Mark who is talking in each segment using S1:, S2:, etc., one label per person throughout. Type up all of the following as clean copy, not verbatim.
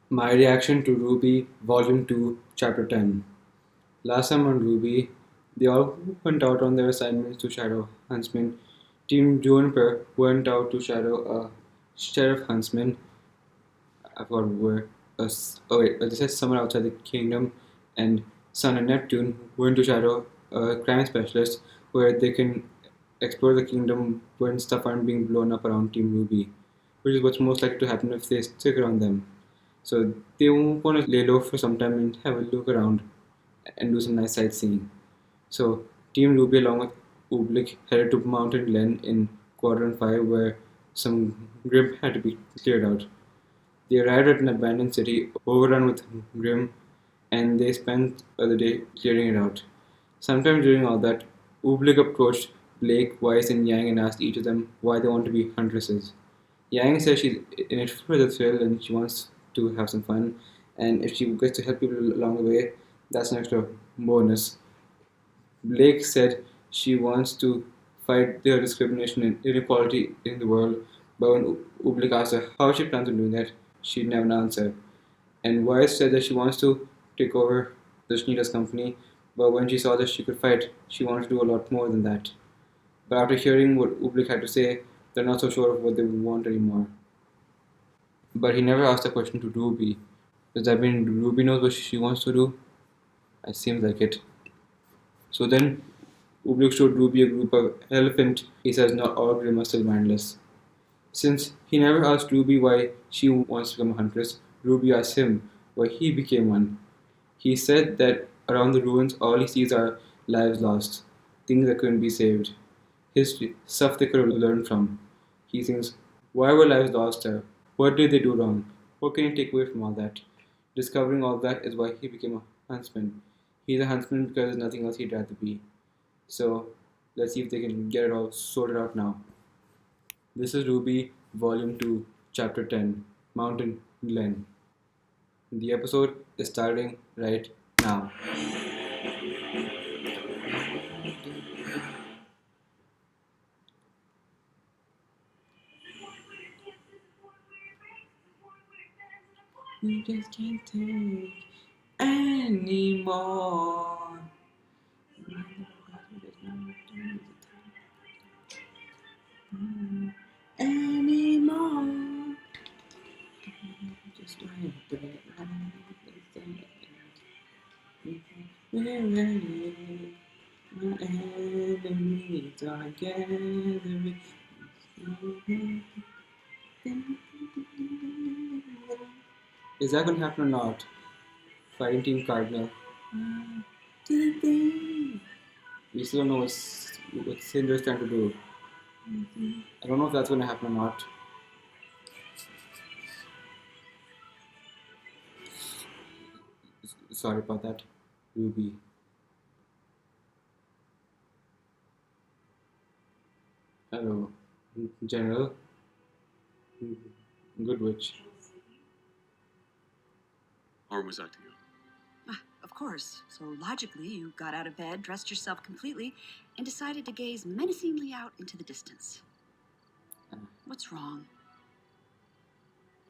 S1: My reaction to RWBY Volume 2, Chapter 10. Last time on RWBY, they all went out on their assignments to shadow huntsmen. Team Juniper went out to shadow a sheriff huntsman. I forgot where. This is somewhere outside the kingdom. And Sun and Neptune went to shadow a crime specialist where they can explore the kingdom when stuff aren't being blown up around Team Ruby, which is what's most likely to happen if they stick around them. So they won't want to lay low for some time and have a look around and do some nice sightseeing. So Team Ruby along with Ublik headed to Mountain Glen in Quadrant 5 where some Grim had to be cleared out. They arrived at an abandoned city overrun with Grim and they spent the day clearing it out. Sometime during all that, Ublik approached Blake, Weiss, and Yang and asked each of them why they want to be huntresses. Yang says she's in it for the thrill and she wants to have some fun, and if she gets to help people along the way, that's an extra bonus. Blake said she wants to fight the discrimination and inequality in the world, but when Ublik asked her how she plans on doing that, she didn't have an answer. And Weiss said that she wants to take over the Shnita's company, but when she saw that she could fight, she wanted to do a lot more than that. But after hearing what Ublik had to say, they're not so sure of what they want anymore. But he never asked a question to Ruby. Does that mean Ruby knows what she wants to do? It seems like it. So then Ublik showed Ruby a group of elephant. He says not all Grimm are still mindless. Since he never asked Ruby why she wants to become a huntress, Ruby asked him why he became one. He said that around the ruins all he sees are lives lost, things that couldn't be saved, history, stuff they could have learned from. He thinks, why were lives lost there? What did they do wrong? What can you take away from all that? Discovering all that is why he became a huntsman. He's a huntsman because there's nothing else he'd rather be. So let's see if they can get it all sorted out now. This is Ruby, Volume 2, Chapter 10, Mountain Glen. The episode is starting right now. We just can't take anymore. Anymore. Just like the we're ready. My enemies are gathering. Is that gonna happen or not? Fighting Team Cardinal. We still don't know what Cinder's trying to do. I don't know if that's gonna happen or not. Sorry about that, Ruby. Hello, General. Good witch.
S2: Or was that to you?
S3: Of course. So logically, you got out of bed, dressed yourself completely, and decided to gaze menacingly out into the distance. What's wrong?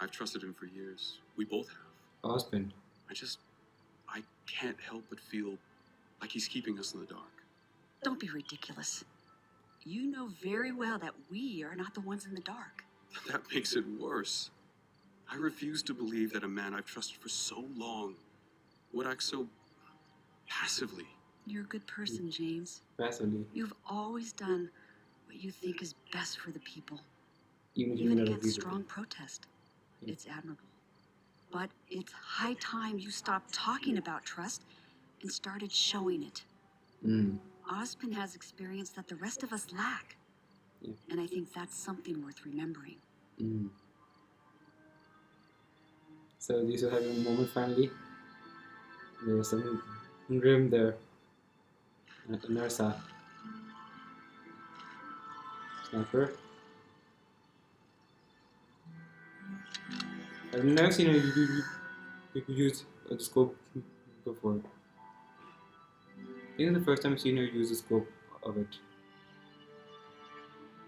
S2: I've trusted him for years. We both have.
S1: Husband.
S2: I can't help but feel like he's keeping us in the dark.
S3: Don't be ridiculous. You know very well that we are not the ones in the dark.
S2: That makes it worse. I refuse to believe that a man I've trusted for so long would act so passively.
S3: You're a good person, James.
S1: Passively.
S3: You've always done what you think is best for the people,
S1: Even
S3: even against strong protest. It's admirable. But it's high time you stopped talking about trust and started showing it. Ozpin has experience that the rest of us lack.
S1: Yeah.
S3: And I think that's something worth remembering.
S1: So these are having a moment finally. There's some Grim there. Narsa. Sniper. I've never seen her use a scope before. This is the first time I've seen her use the scope of it.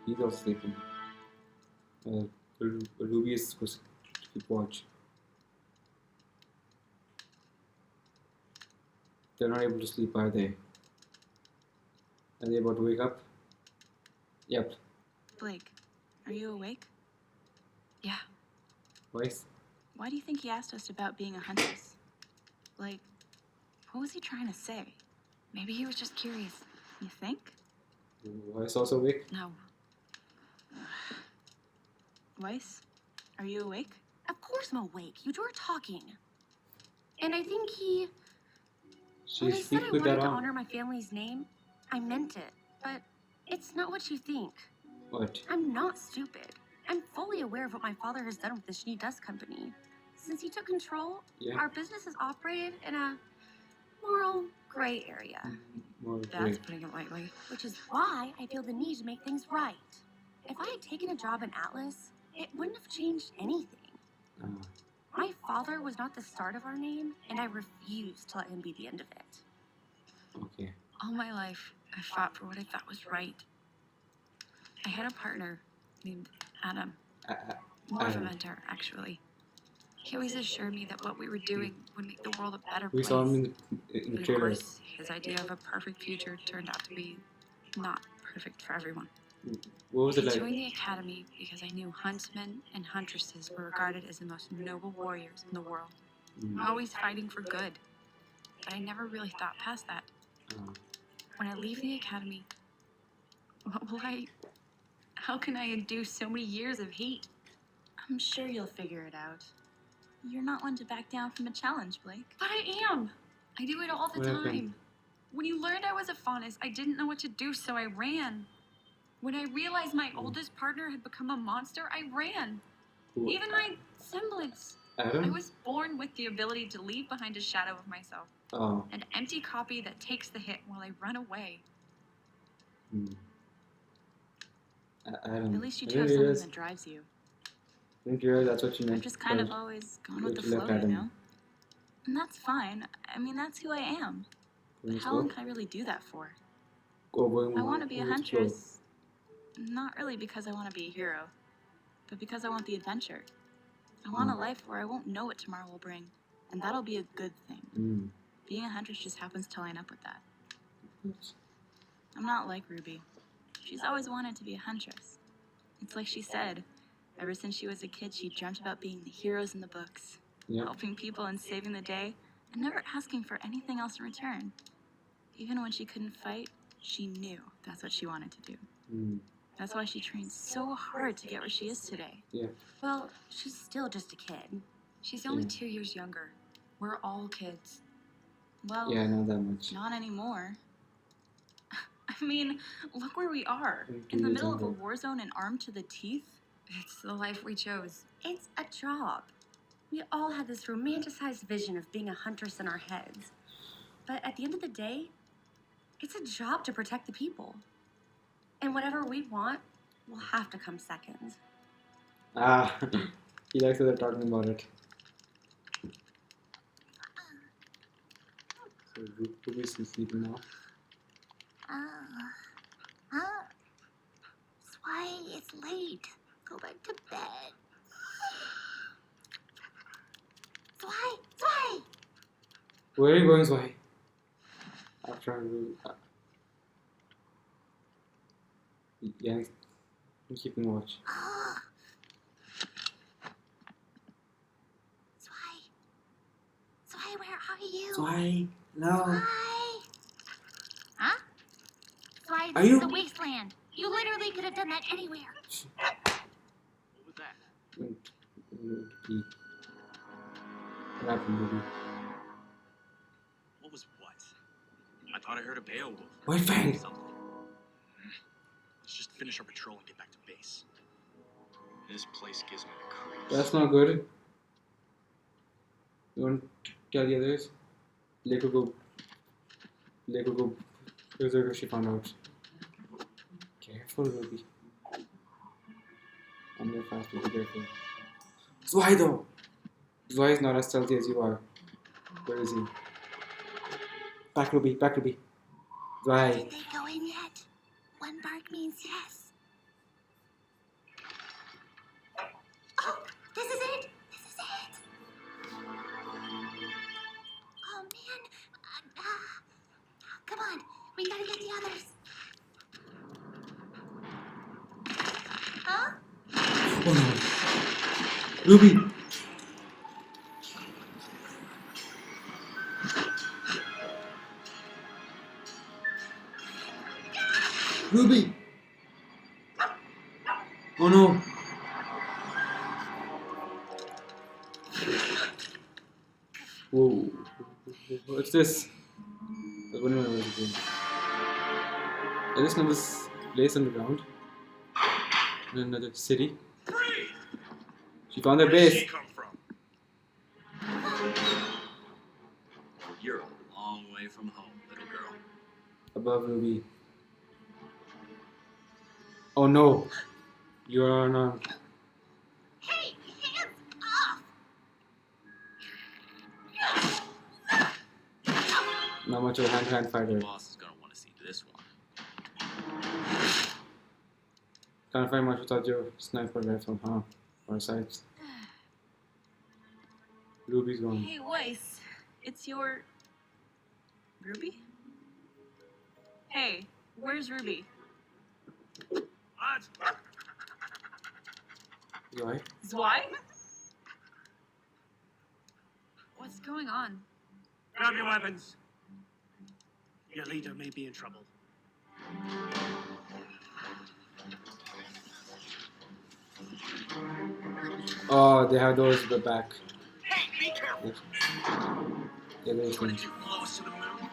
S1: He's also sleeping. Ruby is supposed to keep watch. They're not able to sleep, are they? Are they about to wake up? Yep.
S4: Blake, are you awake?
S3: Yeah.
S1: Voice?
S4: Why do you think he asked us about being a huntress? Like, what was he trying to say?
S3: Maybe he was just curious.
S4: You think?
S1: Voice also awake?
S3: No.
S4: Weiss, are you awake?
S3: Of course I'm awake. You two are talking. And I think he... When I said
S1: Speak
S3: I
S1: with
S3: wanted
S1: that
S3: to
S1: on.
S3: honor my family's name, I meant it. But it's not what you think.
S1: What?
S3: I'm not stupid. I'm fully aware of what my father has done with the Schnee Dust Company. Since he took control,
S1: Yeah.
S3: our business has operated in a moral gray area.
S1: More
S3: That's
S1: great.
S3: putting it lightly. Which is why I feel the need to make things right. If I had taken a job in Atlas, it wouldn't have changed anything.
S1: Ah,
S3: My father was not the start of our name, and I refuse to let him be the end of it.
S1: okay.
S4: All my life, I fought for what I thought was right. I had a partner named Adam. More of a
S1: Adam.
S4: mentor, actually. He always assured me that what we were doing would make the world a better
S1: We
S4: place.
S1: saw him in the
S4: But of
S1: trailers.
S4: course, his idea of a perfect future turned out to be not perfect for everyone.
S1: What was
S4: I
S1: it like?
S4: joined the academy because I knew huntsmen and huntresses were regarded as the most noble warriors in the world, always fighting for good. But I never really thought past that.
S1: Ah,
S4: When I leave the academy, what will I... How can I undo so many years of hate? I'm sure you'll figure it out. You're not one to back down from a challenge, Blake. But I am! I do it all the
S1: What
S4: time.
S1: happened?
S4: When you learned I was a faunus, I didn't know what to do, so I ran. When I realized my oldest partner had become a monster, I ran.
S1: who-
S4: Even my semblance.
S1: Adam?
S4: I was born with the ability to leave behind a shadow of myself.
S1: Oh.
S4: An empty copy that takes the hit while I run away.
S1: Hmm. Adam.
S4: At least you
S1: I
S4: two have
S1: didn't
S4: something
S1: realize,
S4: that drives you.
S1: I didn't realize that's what you meant.
S4: I've just kind of
S1: by
S4: always gone
S1: what
S4: with the
S1: you left
S4: flow, you
S1: Adam.
S4: know? And that's fine. I mean, that's who I am.
S1: From
S4: But
S1: the
S4: how long
S1: school?
S4: can I really do that for?
S1: Going
S4: I want to be a
S1: with the flow.
S4: huntress. Not really because I want to be a hero, but because I want the adventure. I want a life where I won't know what tomorrow will bring, and that'll be a good thing.
S1: Mm.
S4: Being a huntress just happens to line up with that. I'm not like Ruby. She's always wanted to be a huntress. It's like she said, ever since she was a kid, she dreamt about being the heroes in the books,
S1: Yep.
S4: helping people and saving the day, and never asking for anything else in return. Even when she couldn't fight, she knew that's what she wanted to do.
S1: Mm.
S4: That's why she trained so hard to get where she is today.
S1: Yeah.
S3: Well, she's still just a kid.
S4: She's only
S1: Yeah.
S4: 2 years younger. We're all kids. Well,
S1: Yeah, not that much.
S4: not anymore. I mean, look where we are.
S1: I'm 2
S4: In the
S1: years
S4: middle of a
S1: younger.
S4: war zone and armed to the teeth. It's the life we chose.
S3: It's a job. We all had this romanticized vision of being a huntress in our heads. But at the end of the day, it's a job to protect the people. And whatever we want will have to come second.
S1: Ah, he likes that they're talking about it. So Ruby's sleeping now.
S3: Why it's late. Go back to bed. Why?
S1: Where are you going, Zoe? After yeah, I'm keeping watch.
S3: Why, where are you?
S1: Zoe, no.
S3: Huh? Why,
S1: Are
S3: this
S1: you-
S3: is a wasteland. You literally could have done that anywhere.
S2: What was that?
S1: What happened, Ruby?
S2: What was what? I thought I heard a Beowulf.
S1: White Fang!
S2: Something. Let's just finish our patrol and get back to base. This place gives me the creeps.
S1: That's not good. You want to tell the others? Blake will go berserk if she found out. Careful, Ruby. I'm very fast, be careful. Zwei though! Zwei is not as stealthy as you are. Where is he? Back, Ruby, back, Ruby. Zwei.
S3: Did they go in yet? One bark means yes. Oh, this is it! Oh man.
S4: Come on, we gotta get the others. Huh?
S1: Oh no. Ruby! Ruby! Oh no! Whoa. What's this? I wonder what it is. I just know this place underground. In another city.
S2: Freeze!
S1: She found their
S2: Where did
S1: base.
S2: she come from? You're a long way from home, little girl.
S1: Above Ruby. Oh no! You're unarmed.
S4: Hey, hands off!
S1: Not much of a hand-to-hand fighter.
S2: The boss is gonna want to see this one.
S1: Can't find much without your sniper rifle, huh? Or sights. Ruby's gone.
S4: Hey, Weiss, it's your... Ruby? Hey, where's Ruby?
S2: What?
S1: Why?
S4: Zwei? What's going on?
S2: Grab your weapons. Your leader may be in trouble.
S1: Oh, they have those at the back.
S2: Hey, be careful!
S1: Yeah, those
S2: Going
S1: things.
S2: too close to the moon.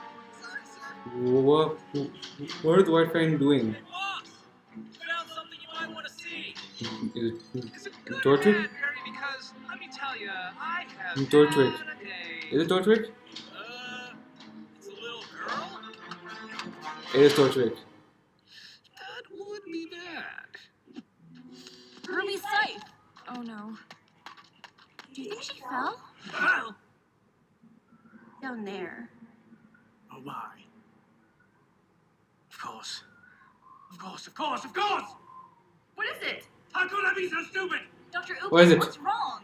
S1: What is the White Fang doing?
S2: Hey, boss! Found something you might want to see.
S1: Is
S2: It's a good
S1: Torchwick?
S2: ad, Perry, because let me tell you, I have
S1: Torchwick.
S2: had a day.
S1: Is it Torchwick?
S2: It's a little girl?
S1: It is Torchwick.
S2: That would be bad.
S4: Ruby's safe! Oh no. Do you think she fell?
S2: Well,
S4: Down there.
S2: oh my. Of course. Of course, of course, of course!
S4: What is it?
S2: How could I be so stupid?
S4: Dr. Uka,
S1: What is it?
S4: what's wrong?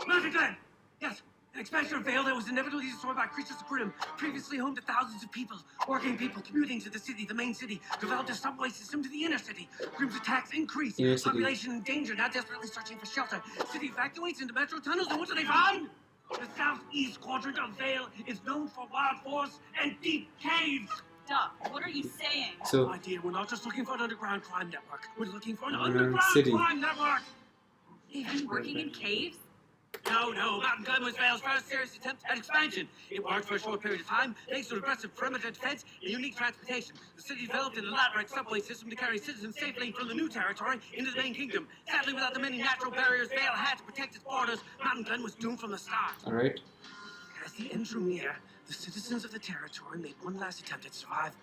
S2: Magic Land! Yes, an expansion of Vale that was inevitably destroyed by creatures of Grim, previously home to thousands of people, working people commuting to the city, the main city, developed a subway system to the inner city. Grim's attacks increase,
S1: Inner city.
S2: population in danger, now desperately searching for shelter. City evacuates into metro tunnels, and what do they find? The southeast quadrant of Vale is known for wild forests and deep caves.
S4: Doc, what are you saying?
S1: So,
S2: My dear, we're not just looking for an underground crime network. We're looking for an
S1: Underground
S2: underground
S1: city.
S2: crime network.
S4: They've been working in caves?
S2: No, Mountain Gun was Vale's first serious attempt at expansion. It worked for a short period of time, thanks to aggressive perimeter defense and unique transportation. The city developed an elaborate subway system to carry citizens safely from the new territory into the main kingdom. Sadly, without the many natural barriers Vale had to protect its borders, Mountain Gun was doomed from the start.
S1: alright.
S2: As the end drew near, the citizens of the territory made one last attempt at survival.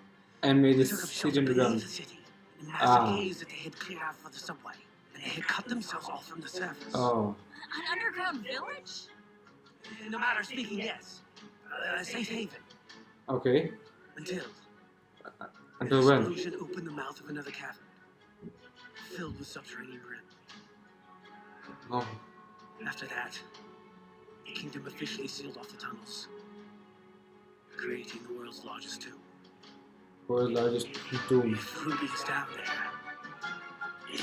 S1: And made
S2: They
S1: this
S2: took up
S1: city
S2: shelter beneath
S1: underground.
S2: the city, in massive
S1: Ah.
S2: caves that they had cleared out for the subway. And they had cut themselves off from the surface.
S1: Oh.
S4: An underground village?
S2: In a matter of speaking, yes. A safe haven.
S1: Okay.
S2: Until
S1: Until
S2: an
S1: when?
S2: explosion opened the mouth of another cavern, filled with subterranean grim.
S1: Oh.
S2: After that, the kingdom officially sealed off the tunnels, creating the world's largest tomb.
S1: World's largest tomb.
S2: If Ruby's down there,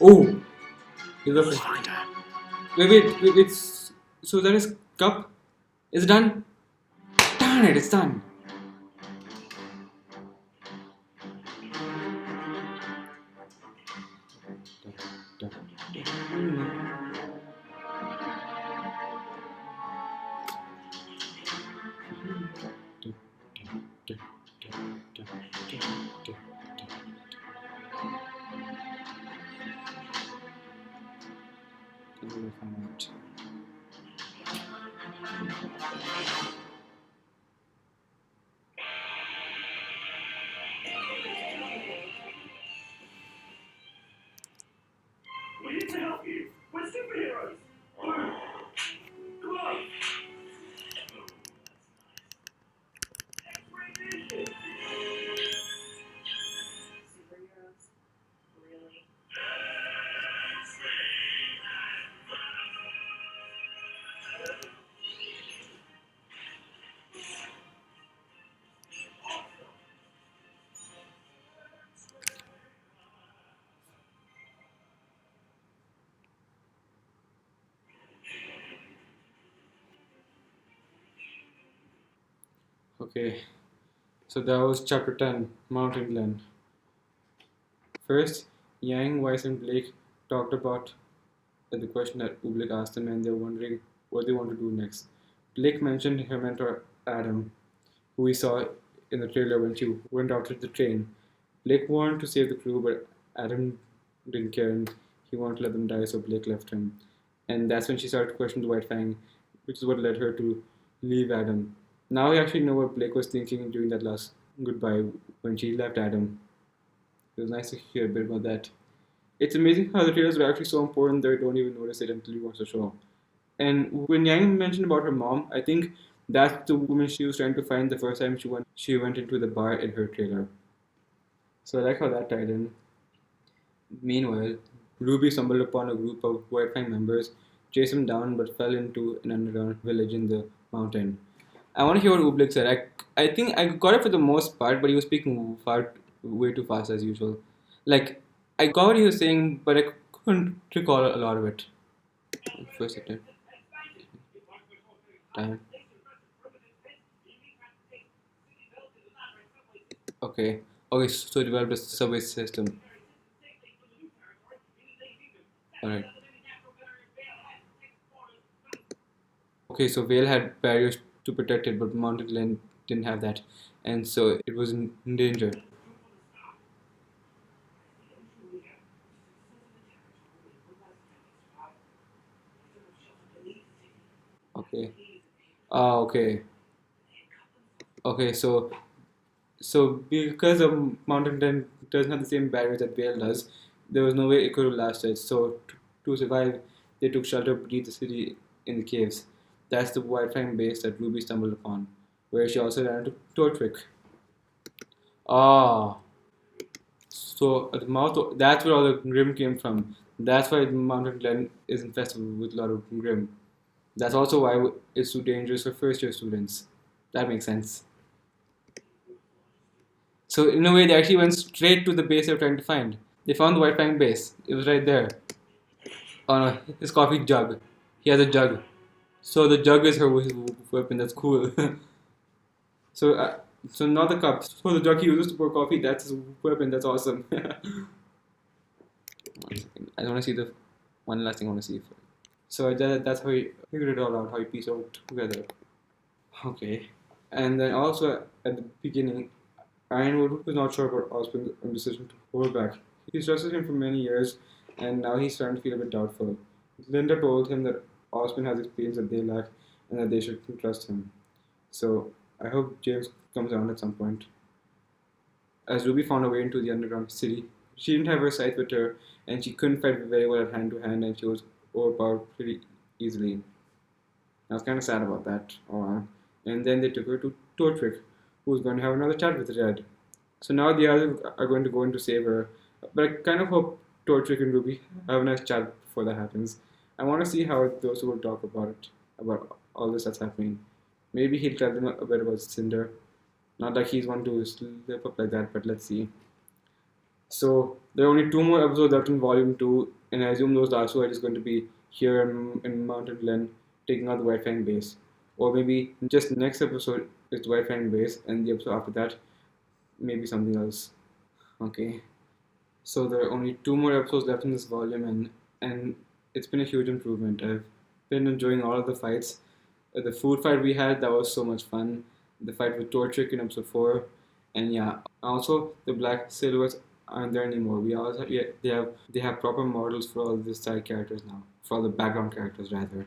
S1: Oh! He's
S2: let's
S1: up.
S2: find her.
S1: Wait, it's... So that is cup? Is it done? Darn it, it's done!
S5: We need to help you. We're superheroes. Come on. X-ray
S6: Superheroes? Really?
S1: Okay, so that was chapter 10, Mountain Glen. First, Yang, Weiss, and Blake talked about the question that Ublik asked them, and they're wondering what they want to do next. Blake mentioned her mentor Adam, who we saw in the trailer when she went out to the train. Blake wanted to save the crew, but Adam didn't care and he wanted to let them die, so Blake left him. And that's when she started to question the White Fang, which is what led her to leave Adam. Now we actually know what Blake was thinking during that last goodbye when she left Adam. It was nice to hear a bit about that. It's amazing how the trailers were actually so important that you don't even notice it until you watch the show. And when Yang mentioned about her mom, I think that's the woman she was trying to find the first time she went into the bar in her trailer. So I like how that tied in. Meanwhile, Ruby stumbled upon a group of White Fang members, chased him down, but fell into an underground village in the mountain. I want to hear what Ublik said. I think I got it for the most part, but he was speaking way too fast as usual. Like, I got what he was saying, but I couldn't recall a lot of it. First attempt. Time. Okay. Okay, so developed a subway system. Alright. Okay, so Vale had barriers to protect it, but Mountain Glen didn't have that. And so it was in danger. Okay. Ah, okay. Okay, so because Mountain Glen doesn't have the same barriers that Vale does, there was no way it could have lasted. So to survive, they took shelter beneath the city in the caves. That's the White Fang base that Ruby stumbled upon, where she also ran into Tortrick. Ah, so at the mouth, that's where all the Grim came from. That's why Mountain Glen is infested with a lot of Grim. That's also why it's too dangerous for first year students. That makes sense. So in a way, they actually went straight to the base they were trying to find. They found the White Fang base. It was right there on his coffee jug. He has a jug. So the jug is her weapon. That's cool. so uh, so not the cup. So the jug he uses to pour coffee. That's his weapon. That's awesome. 1 second. I want to see the one last thing I want to see. So that's how he figured it all out. How he pieced it all together. Okay. And then also at the beginning, Ironwood was not sure about Osborn's decision to hold back. He's trusted him for many years, and now he's starting to feel a bit doubtful. Linda told him that Osborn has experience that they lack, and that they should trust him. So I hope James comes around at some point. As Ruby found her way into the underground city, she didn't have her scythe with her, and she couldn't fight very well at hand to hand, and she was overpowered pretty easily. I was kind of sad about that. Oh, and then they took her to Tortrick, who was going to have another chat with Red. So now the others are going to go in to save her. But I kind of hope Tortrick and Ruby have a nice chat before that happens. I want to see how those two will talk about it, about all this that's happening. Maybe he'll tell them a bit about Cinder. Not like he's one to slip up like that, but let's see. So there are only 2 more episodes left in Volume 2, and I assume those last two are just going to be here in Mountain Glen taking out the White Fang base. Or maybe just next episode is the White Fang base, and the episode after that, maybe something else. Okay. So there are only 2 more episodes left in this volume, and it's been a huge improvement. I've been enjoying all of the fights. The food fight we had, that was so much fun. The fight with Torchic in episode 4, and yeah, also the black silhouettes aren't there anymore. We also yeah, they have proper models for all the side characters now, for all the background characters rather.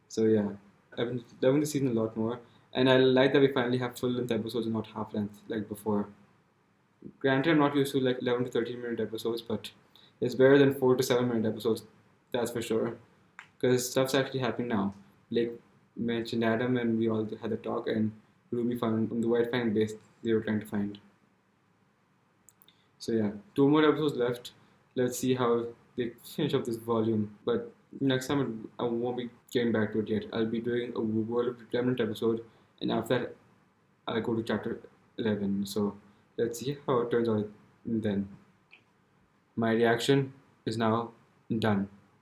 S1: So yeah, I've been loving the season a lot more, and I like that we finally have full length episodes and not half length like before. Granted, I'm not used to like 11 to 13 minute episodes, but it's better than 4 to 7 minute episodes, that's for sure. Because stuff's actually happening now. Blake mentioned Adam, and we all had a talk, and Ruby found the White Fang base they were trying to find. So yeah, 2 more episodes left. Let's see how they finish up this volume. But next time I won't be getting back to it yet. I'll be doing a World of Remnant episode, and after that I'll go to chapter 11. So let's see how it turns out then. My reaction is now done.